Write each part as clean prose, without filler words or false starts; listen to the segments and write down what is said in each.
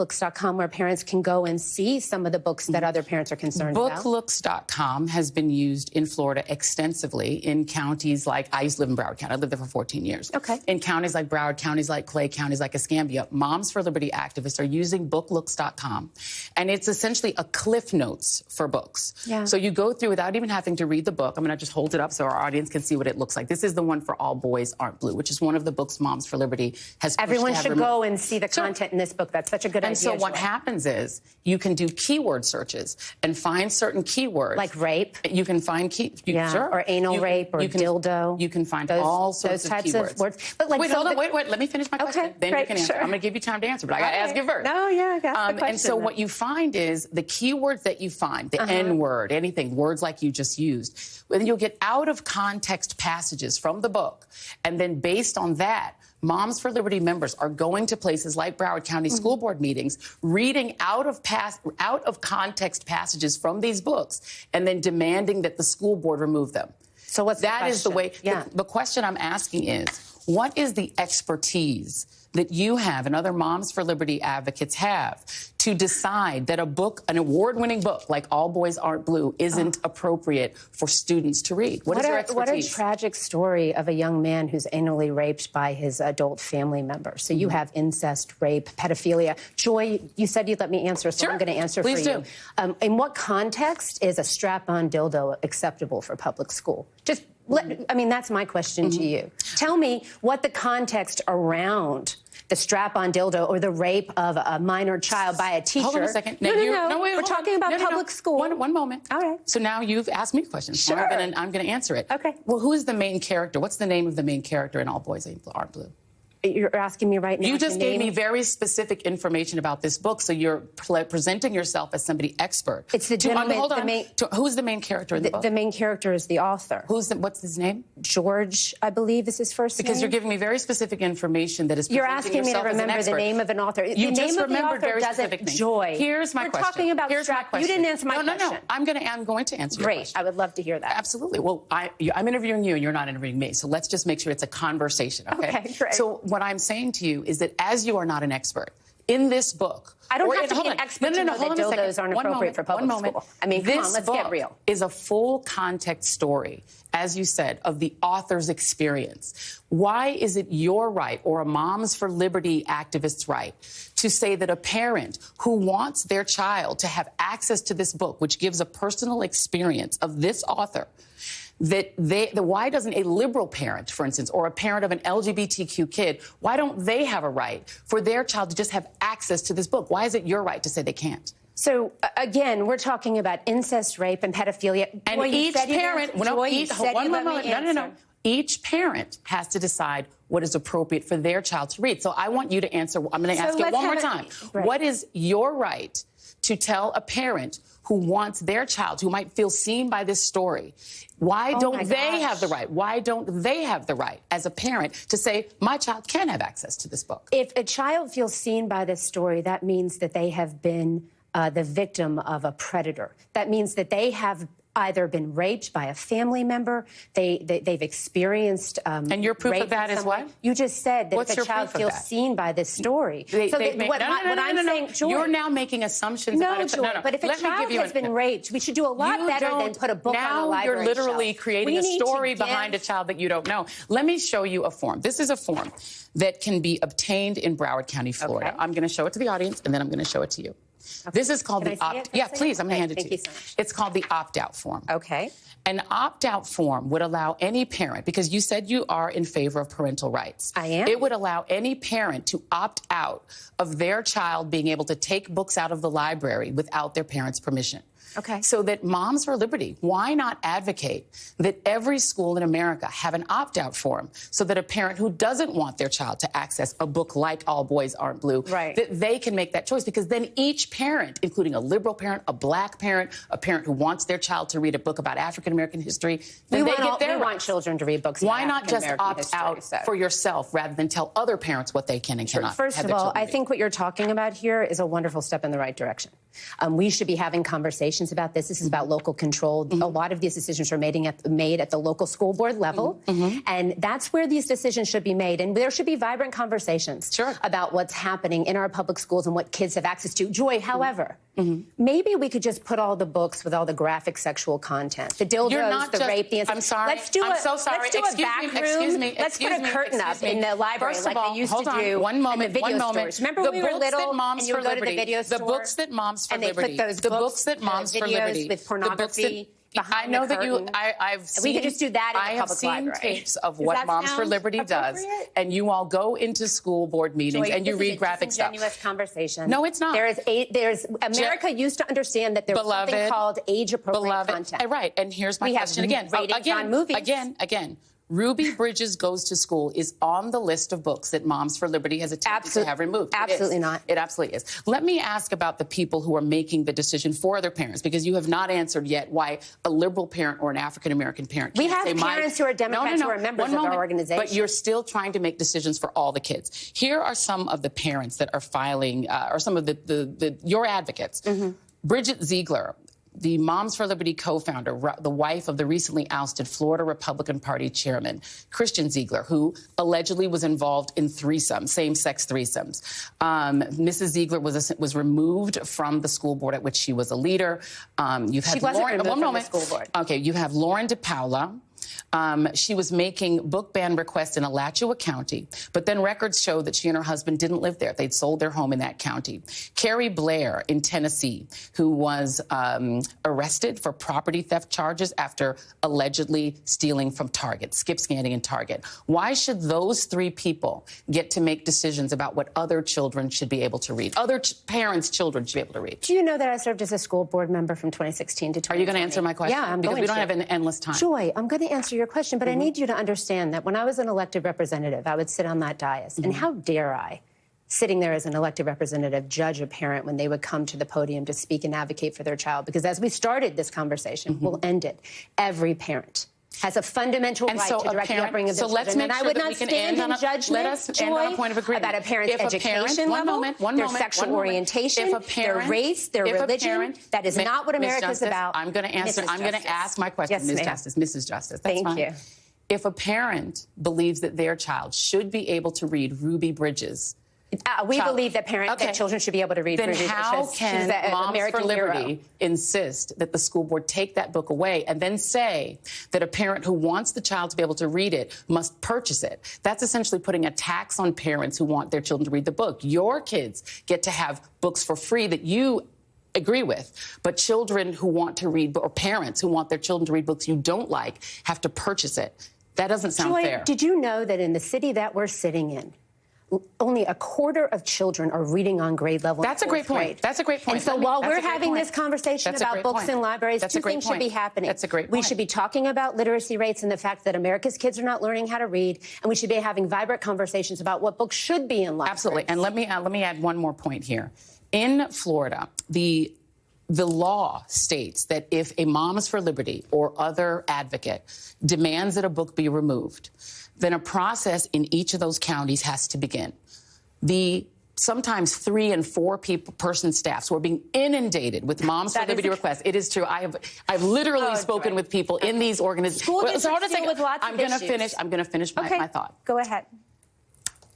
booklooks.com where parents can go and see some of the books that other parents are concerned about? Booklooks.com has been used in Florida extensively in counties like, I used to live in Broward County. I lived there for 14 years. Okay. In counties like Broward, counties like Clay, counties like Escambia, Moms for Liberty activists are using booklooks.com. And it's essentially a Cliff Notes for books. Yeah. So you go through without even having to read the book. I'm going to just hold it up so our audience can see what it looks like. This is the one for All Boys Aren't Blue, which is one of the books Moms for Liberty has pushed. Everyone should go and see the content in this book. That's such a good idea. And so what happens is you can do keyword searches and find certain keywords. Like rape? You can find sure. Or anal rape or dildo. You can find all sorts of keywords. Those types of words. But like, wait, hold on, wait. Let me finish my question. Okay, then you can answer. I'm going to give you time to answer, but I got to ask you first. No, yeah, I got the question. And so what you find is the keywords that you find, the N-word, anything, words like you just used, then you'll get out of context passages from the book. And then based on that, Moms for Liberty members are going to places like Broward County School Board meetings, reading out of context passages from these books, and then demanding that the school board remove them. So what's that is the way. Yeah. The question I'm asking is, what is the expertise that you have and other Moms for Liberty advocates have to decide that a book, an award-winning book like All Boys Aren't Blue, isn't appropriate for students to read? What is your expertise? What a tragic story of a young man who's anally raped by his adult family member. So you have incest, rape, pedophilia. Joy, you said you'd let me answer, so I'm going to answer Please for you. In what context is a strap-on dildo acceptable for public school? Just, I mean, that's my question to you. Tell me what the context around the strap-on dildo or the rape of a minor child by a teacher. Hold on a second. No, wait, we're talking about public school. One moment. All right. So now you've asked me questions. Sure. I'm going to answer it. Okay. Well, who is the main character? What's the name of the main character in All Boys Aren't Blue? You're asking me right now. You just gave me very specific information about this book, so you're presenting yourself as somebody expert. It's the gentleman. Hold on. Who's the main character in the book? The main character is the author. What's his name? George, I believe, is his first name. Because you're giving me very specific information that is. You're asking me to remember the name of an author. You just remembered very specific things. Joy. Here's my question. We're talking about Here's my question. You didn't answer my question. No. I'm going to answer your question. Great. I would love to hear that. Absolutely. Well, I'm interviewing you, and you're not interviewing me. So let's just make sure it's a conversation. Okay. Great. So what I'm saying to you is that as you are not an expert in this book, I don't have to be an expert to know that dildos aren't appropriate for public school. I mean, come on, let's get real. This book is a full context story, as you said, of the author's experience. Why is it your right or a Moms for Liberty activist's right to say that a parent who wants their child to have access to this book, which gives a personal experience of this author, why doesn't a liberal parent, for instance, or a parent of an LGBTQ kid, why don't they have a right for their child to just have access to this book? Why is it your right to say they can't? So, again, we're talking about incest, rape, and pedophilia. And each parent, each parent has to decide what is appropriate for their child to read. So I want you to answer. I'm going to ask you one more time. Right. What is your right to tell a parent who wants their child, who might feel seen by this story, why don't they have the right? Why don't they have the right as a parent to say, my child can have access to this book? If a child feels seen by this story, that means that they have been the victim of a predator. That means that they have either been raped by a family member, they've experienced and your proof of that is what? You just said that What's if a child feels seen by this story. What I'm saying, Joy, you're now making assumptions about it. No, but if a child has been raped, we should do a lot better than put a book on a library shelf. Now you're literally shelf. creating a story behind a child that you don't know. Let me show you a form. This is a form that can be obtained in Broward County, Florida. Okay. I'm going to show it to the audience, and then I'm going to show it to you. Okay. This is called the opt. Yeah, please. I'm going to hand it to you. Thank you so much. It's called the opt-out form. Okay. An opt-out form would allow any parent, because you said you are in favor of parental rights. I am. It would allow any parent to opt out of their child being able to take books out of the library without their parents' permission. Okay. So that Moms for Liberty, why not advocate that every school in America have an opt-out form so that a parent who doesn't want their child to access a book like All Boys Aren't Blue, that they can make that choice? Because then each parent, including a liberal parent, a black parent, a parent who wants their child to read a book about African-American history, then they get their rights. We want children to read books Why about not just opt history, out for yourself rather than tell other parents what they can and cannot? First of all, I think what you're talking about here is a wonderful step in the right direction. We should be having conversations conversations about this. This is about local control. A lot of these decisions are made at the local school board level. And that's where these decisions should be made. And there should be vibrant conversations about what's happening in our public schools and what kids have access to. Joy, however, maybe we could just put all the books with all the graphic sexual content, the dildos, the rape, the incest. I'm sorry. Let's do I'm so sorry. Let's do a back room. Let's put a curtain up in the library First of like all, they used hold to on. do. One moment. Remember The when we were books little that Moms and you for would go to the Liberty, video store? the books that Moms for and they Liberty, put those the books that Moms for Liberty, with pornography. I know that I've seen. We could just do that in the public library. I have seen tapes of what Moms for Liberty does, and you all go into school board meetings and you read graphic stuff. Disingenuous conversation. No, it's not. There's America used to understand that there's something called age-appropriate content. Right, and here's my question again. Ratings on movies. Again. Ruby Bridges Goes to School is on the list of books that Moms for Liberty has attempted to have removed. Absolutely not. It absolutely is. Let me ask about the people who are making the decision for other parents, because you have not answered yet why a liberal parent or an African-American parent can't say, we have parents who are Democrats who are members of our organization. But you're still trying to make decisions for all the kids. Here are some of the parents that are filing, or some of your advocates. Bridget Ziegler, the Moms for Liberty co-founder, the wife of the recently ousted Florida Republican Party chairman, Christian Ziegler, who allegedly was involved in same-sex threesomes. Mrs. Ziegler was removed from the school board at which she was a leader. You've had she wasn't Lauren, removed one from moment. the school board. Okay, you have Lauren DePaula. She was making book ban requests in Alachua County, but then records show that she and her husband didn't live there. They'd sold their home in that county. Carrie Blair in Tennessee, who was arrested for property theft charges after allegedly stealing from Target, skip scanning in Target. Why should those three people get to make decisions about what other children should be able to read? Other parents' children should be able to read. Do you know that I served as a school board member from 2016 to 2020? Are you going to answer my question? Yeah, I'm because going we don't to. have an endless time. Joy, I'm going to answer your question, but I need you to understand that when I was an elected representative, I would sit on that dais, and how dare I, sitting there as an elected representative, judge a parent when they would come to the podium to speak and advocate for their child? Because as we started this conversation, we'll end it. Every parent has a fundamental right to direct the upbringing of their children. And I would not stand in judgment, Joy, about a parent's education level, their sexual orientation, their race, their religion. That is not what America is about. I'm going to answer. I'm going to ask my question, Ms. Justice. Mrs. Justice. That's Thank you. If a parent believes that their child should be able to read Ruby Bridges, we believe that children should be able to read. Then how can Moms for Liberty insist that the school board take that book away and then say that a parent who wants the child to be able to read it must purchase it? That's essentially putting a tax on parents who want their children to read the book. Your kids get to have books for free that you agree with, but children who want to read, or parents who want their children to read books you don't like, have to purchase it. That doesn't sound fair. Did you know that in the city that we're sitting in, only a quarter of children are reading on grade level? That's a great point. That's a great point. And so while we're having this conversation about books in libraries, two things should be happening. That's a great point. We should be talking about literacy rates and the fact that America's kids are not learning how to read, and we should be having vibrant conversations about what books should be in libraries. Absolutely. And let me add one more point here. In Florida, the law states that if a Moms for Liberty or other advocate demands that a book be removed, then a process in each of those counties has to begin. The sometimes 3- and 4-person staffs who are being inundated with Moms for Liberty requests. It is true. I've literally spoken with people in these organizations. School districts deal with lots of issues. I'm going to finish my thought. Go ahead.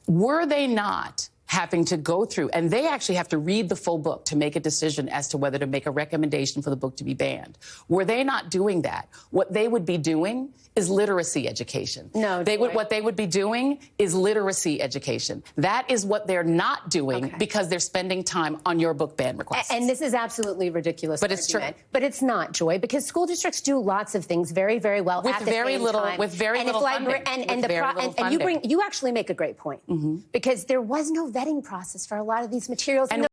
Were they not having to go through, and they actually have to read the full book to make a decision as to whether to make a recommendation for the book to be banned. Were they not doing that, what they would be doing is literacy education. No, what they would be doing is literacy education. That is what they're not doing because they're spending time on your book ban requests. And this is absolutely ridiculous. But it's true. But it's not, Joy, because school districts do lots of things very, very well with at the very same little, time. with very little funding. And you actually make a great point because there was no vetting process for a lot of these materials.